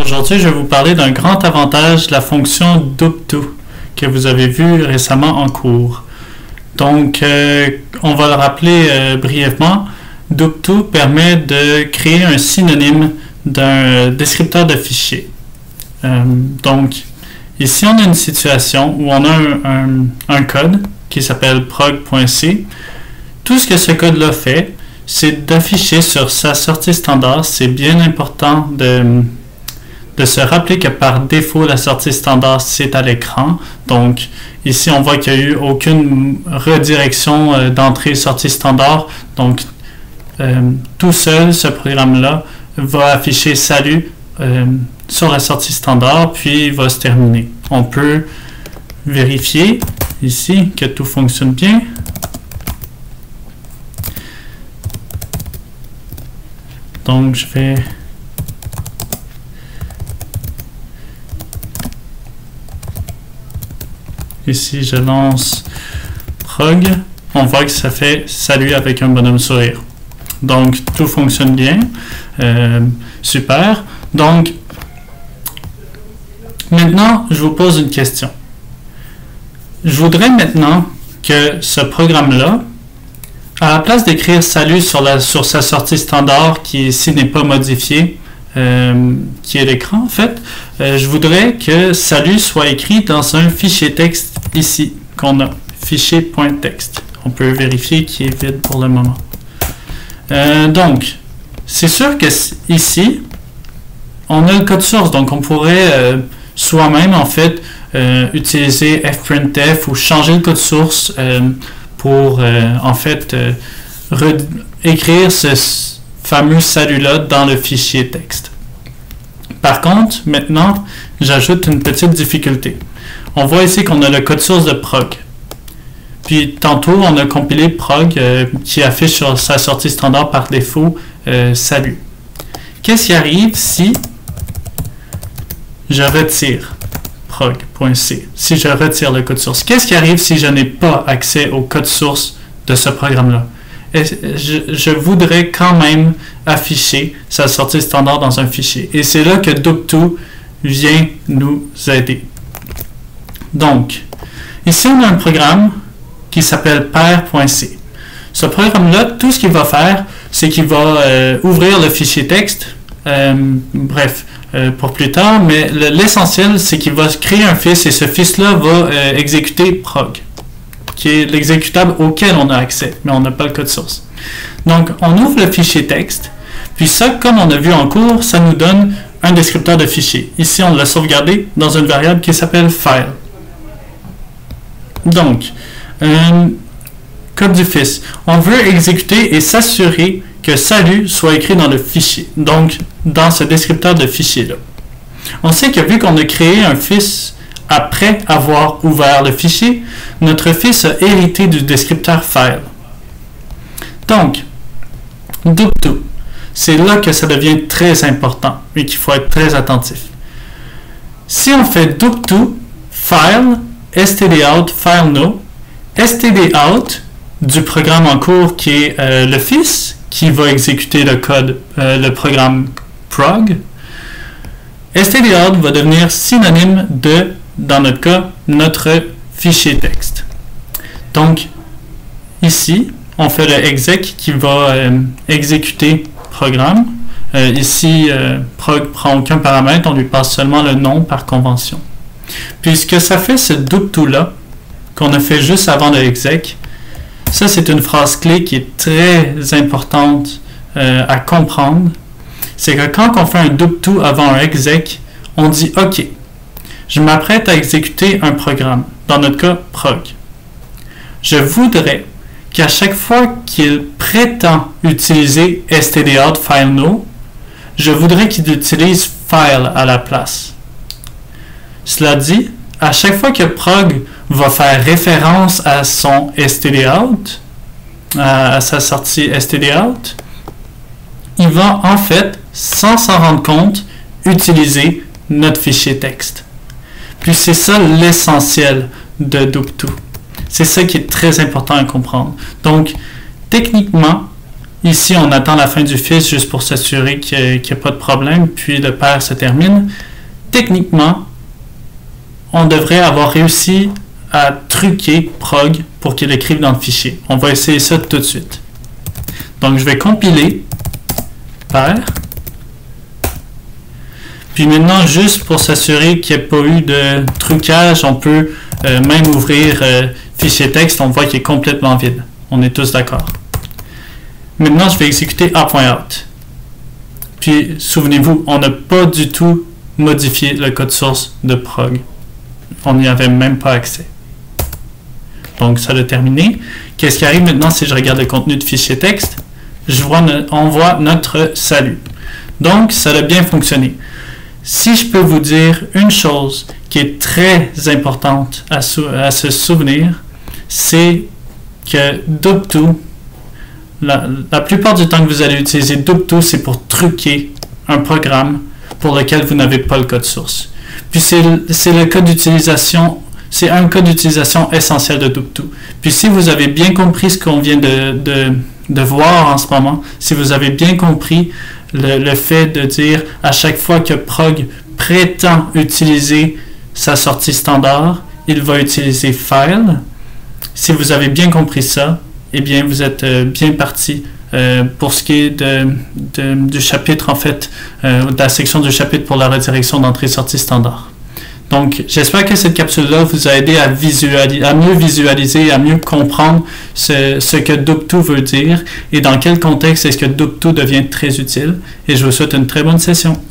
Aujourd'hui, je vais vous parler d'un grand avantage de la fonction doop2 que vous avez vu récemment en cours. Donc, on va le rappeler brièvement. Doop2 permet de créer un synonyme d'un descripteur de fichier. Donc, ici, on a une situation où on a un code qui s'appelle prog.c. Tout ce que ce code-là fait, c'est d'afficher sur sa sortie standard. C'est bien important de se rappeler que par défaut, la sortie standard, c'est à l'écran. Donc, ici, on voit qu'il n'y a eu aucune redirection d'entrée-sortie standard. Donc, tout seul, ce programme-là va afficher « Salut » sur la sortie standard, puis il va se terminer. On peut vérifier ici que tout fonctionne bien. Donc, je vais... Ici, je lance prog. On voit que ça fait « Salut » avec un bonhomme sourire. Donc, tout fonctionne bien. Super. Donc, maintenant, je vous pose une question. Je voudrais maintenant que ce programme-là, à la place d'écrire « Salut » sur sa sortie standard, qui ici n'est pas modifiée, qui est l'écran en fait, je voudrais que « Salut » soit écrit dans un fichier texte ici, qu'on a, fichier.txt. On peut vérifier qu'il est vide pour le moment. Donc, c'est sûr que ici, on a le code source, donc on pourrait soi-même en fait utiliser fprintf ou changer le code source pour en fait écrire ce fameux salut-là dans le fichier texte. Par contre, maintenant, j'ajoute une petite difficulté. On voit ici qu'on a le code source de prog. Puis tantôt, on a compilé prog qui affiche sur sa sortie standard par défaut salut. Qu'est-ce qui arrive si je retire prog.c, si je retire le code source? Qu'est-ce qui arrive si je n'ai pas accès au code source de ce programme-là? Je voudrais quand même afficher sa sortie standard dans un fichier. Et c'est là que doop2 vient nous aider. Donc, ici on a un programme qui s'appelle pair.c. Ce programme-là, tout ce qu'il va faire, c'est qu'il va ouvrir le fichier texte, pour plus tard, mais l'essentiel, c'est qu'il va créer un fils et ce fils-là va exécuter prog, qui est l'exécutable auquel on a accès, mais on n'a pas le code source. Donc, on ouvre le fichier texte, puis ça, comme on a vu en cours, ça nous donne un descripteur de fichier. Ici, on l'a sauvegardé dans une variable qui s'appelle file. Donc, code du fils. On veut exécuter et s'assurer que salut soit écrit dans le fichier, donc dans ce descripteur de fichier-là. On sait que vu qu'on a créé un fils après avoir ouvert le fichier, notre fils a hérité du descripteur file. Donc, doop2, c'est là que ça devient très important et qu'il faut être très attentif. Si on fait doop2 file stdout file no, stdout du programme en cours qui est le fils qui va exécuter le code, le programme prog, stdout va devenir synonyme de, dans notre cas, notre fichier texte. Donc, ici, on fait le exec qui va exécuter programme. Ici, prog prend aucun paramètre, on lui passe seulement le nom par convention. Puis ce que ça fait, ce doop2-là, qu'on a fait juste avant le exec, ça c'est une phrase clé qui est très importante à comprendre. C'est que quand on fait un doop2 avant un exec, on dit « Ok, je m'apprête à exécuter un programme, dans notre cas prog. Je voudrais qu'à chaque fois qu'il prétend utiliser stdout file no, je voudrais qu'il utilise file à la place. Cela dit, à chaque fois que prog va faire référence à son stdout, à sa sortie stdout, il va en fait, sans s'en rendre compte, utiliser notre fichier texte. Puis c'est ça l'essentiel de doop2. C'est ça qui est très important à comprendre. Donc, techniquement, Ici, on attend la fin du fils juste pour s'assurer qu'il n'y a pas de problème, puis le père se termine. Techniquement, on devrait avoir réussi à truquer prog pour qu'il écrive dans le fichier. On va essayer ça tout de suite. Donc, je vais compiler père. Puis maintenant, juste pour s'assurer qu'il n'y ait pas eu de trucage, on peut même ouvrir fichier texte. On voit qu'il est complètement vide. On est tous d'accord. Maintenant, je vais exécuter a.out. Puis, souvenez-vous, on n'a pas du tout modifié le code source de prog. On n'y avait même pas accès. Donc, ça a terminé. Qu'est-ce qui arrive maintenant si je regarde le contenu de fichier texte? On voit notre salut. Donc, ça a bien fonctionné. Si je peux vous dire une chose qui est très importante à se souvenir, c'est que Dubto, la plupart du temps que vous allez utiliser Dubto, c'est pour truquer un programme pour lequel vous n'avez pas le code source. Puis c'est le code d'utilisation, c'est un code d'utilisation essentiel de Dubto. Puis si vous avez bien compris ce qu'on vient de voir en ce moment, si vous avez bien compris le fait de dire à chaque fois que prog prétend utiliser sa sortie standard, il va utiliser file. Si vous avez bien compris ça, eh bien vous êtes bien parti pour ce qui est du chapitre, en fait, de la section du chapitre pour la redirection d'entrée-sortie standard. Donc, j'espère que cette capsule-là vous a aidé à mieux visualiser, à mieux comprendre ce que Dubto veut dire et dans quel contexte est-ce que Dubto devient très utile. Et je vous souhaite une très bonne session.